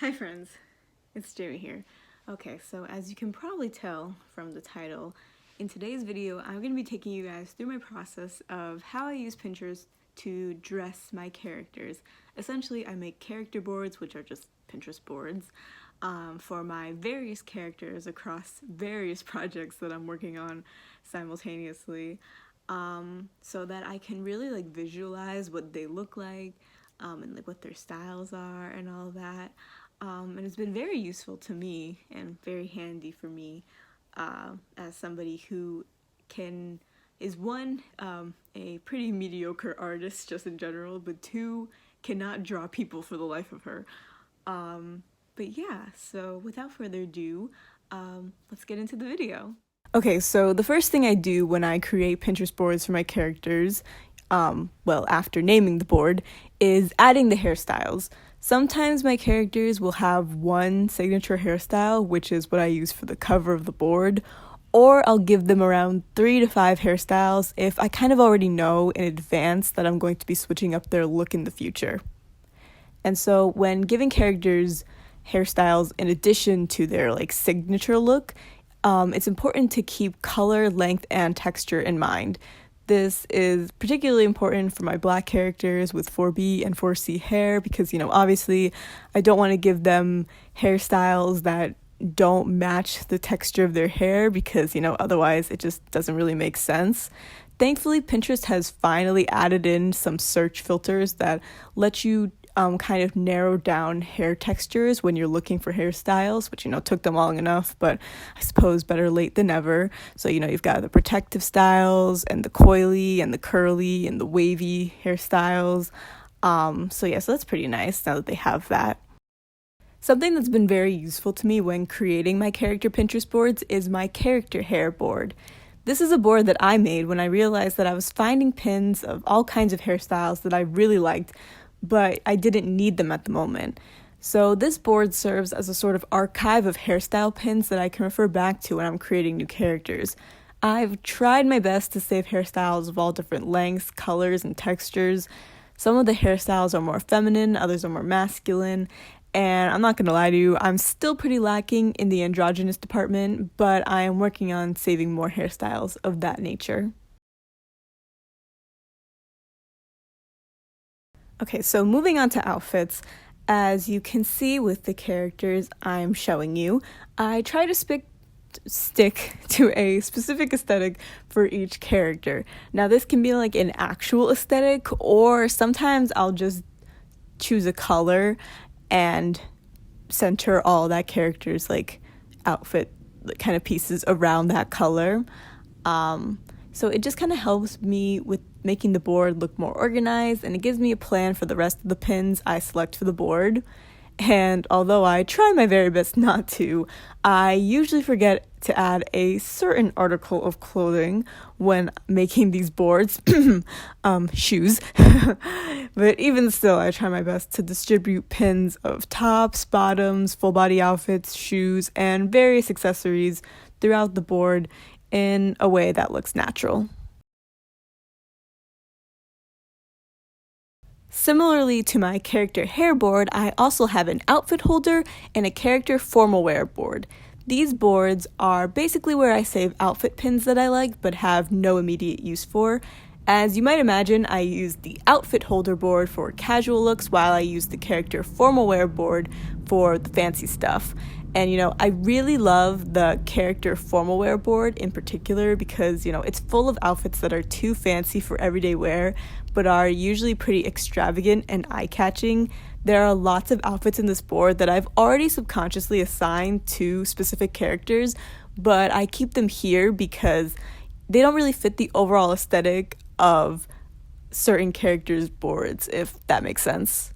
Hi friends, it's Jaime here. Okay, so as you can probably tell from the title, in today's video I'm going to be taking you guys through my process of how I use Pinterest to dress my characters. Essentially, I make character boards, which are just Pinterest boards, for my various characters across various projects that I'm working on simultaneously, so that I can really visualize what they look like, and what their styles are and all that. And it's been very useful to me and very handy for me, as somebody who is one, a pretty mediocre artist just in general, but two, cannot draw people for the life of her. But yeah, so without further ado, let's get into the video. Okay, so the first thing I do when I create Pinterest boards for my characters, after naming the board, is adding the hairstyles. Sometimes my characters will have one signature hairstyle, which is what I use for the cover of the board, or I'll give them around 3 to 5 hairstyles if I kind of already know in advance that I'm going to be switching up their look in the future. And so when giving characters hairstyles in addition to their signature look, it's important to keep color, length, and texture in mind. This is particularly important for my black characters with 4B and 4C hair because, obviously I don't want to give them hairstyles that don't match the texture of their hair because, otherwise it just doesn't really make sense. Thankfully, Pinterest has finally added in some search filters that let you kind of narrow down hair textures when you're looking for hairstyles, which, took them long enough, but I suppose better late than never. So, you've got the protective styles and the coily and the curly and the wavy hairstyles. So that's pretty nice now that they have that. Something that's been very useful to me when creating my character Pinterest boards is my character hair board. This is a board that I made when I realized that I was finding pins of all kinds of hairstyles that I really liked, but I didn't need them at the moment. So this board serves as a sort of archive of hairstyle pins that I can refer back to when I'm creating new characters. I've tried my best to save hairstyles of all different lengths, colors, and textures. Some of the hairstyles are more feminine, others are more masculine, and I'm not gonna lie to you, I'm still pretty lacking in the androgynous department, but I am working on saving more hairstyles of that nature. Okay, so moving on to outfits, as you can see with the characters I'm showing you, I try to stick to a specific aesthetic for each character. Now this can be an actual aesthetic, or sometimes I'll just choose a color and center all that character's outfit kind of pieces around that color. So it just kind of helps me with making the board look more organized, and it gives me a plan for the rest of the pins I select for the board. And although I try my very best not to, I usually forget to add a certain article of clothing when making these boards, shoes. But even still, I try my best to distribute pins of tops, bottoms, full body outfits, shoes, and various accessories throughout the board in a way that looks natural. Similarly to my character hair board, I also have an outfit holder and a character formal wear board. These boards are basically where I save outfit pins that I like but have no immediate use for. As you might imagine, I use the outfit holder board for casual looks while I use the character formal wear board for the fancy stuff. And, I really love the character formal wear board in particular because, it's full of outfits that are too fancy for everyday wear, but are usually pretty extravagant and eye-catching. There are lots of outfits in this board that I've already subconsciously assigned to specific characters, but I keep them here because they don't really fit the overall aesthetic of certain characters' boards, if that makes sense.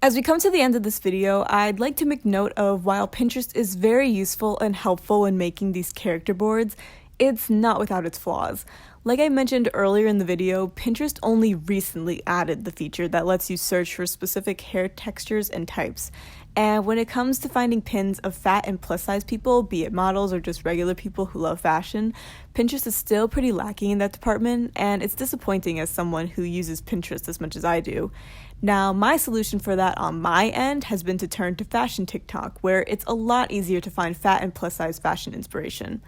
As we come to the end of this video, I'd like to make note of while Pinterest is very useful and helpful in making these character boards, it's not without its flaws. Like I mentioned earlier in the video, Pinterest only recently added the feature that lets you search for specific hair textures and types. And when it comes to finding pins of fat and plus size people, be it models or just regular people who love fashion, Pinterest is still pretty lacking in that department, and it's disappointing as someone who uses Pinterest as much as I do. Now, my solution for that on my end has been to turn to fashion TikTok, where it's a lot easier to find fat and plus size fashion inspiration.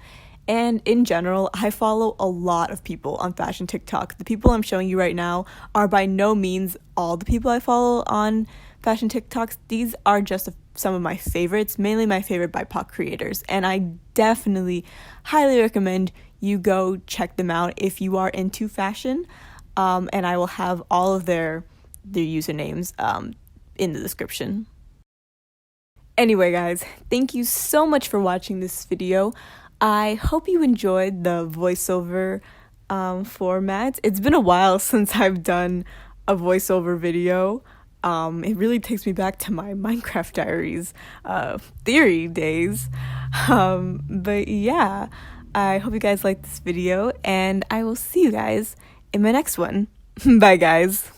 And in general, I follow a lot of people on fashion TikTok. The people I'm showing you right now are by no means all the people I follow on fashion TikToks. These are just some of my favorites, mainly my favorite BIPOC creators. And I definitely highly recommend you go check them out if you are into fashion. And I will have all of their usernames in the description. Anyway, guys, thank you so much for watching this video. I hope you enjoyed the voiceover format. It's been a while since I've done a voiceover video. It really takes me back to my Minecraft Diaries theory days. But yeah, I hope you guys liked this video, and I will see you guys in my next one. Bye, guys.